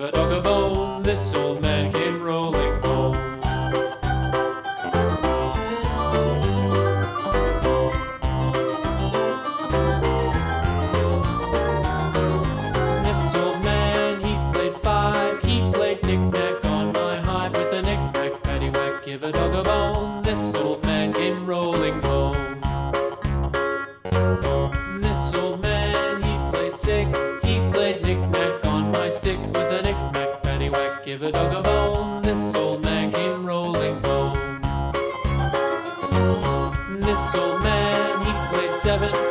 give a dog a bone. This old man came rolling home. This old man, he played five. He played knick-knack on my hive with a knick-knack, paddywhack, give a dog a bone. This old man came rolling home. This old man, he played six. He played knick-knack on my sticks with a knick-knack, paddywhack, give a dog a bone. This old man came rolling home. This old man, he played seven.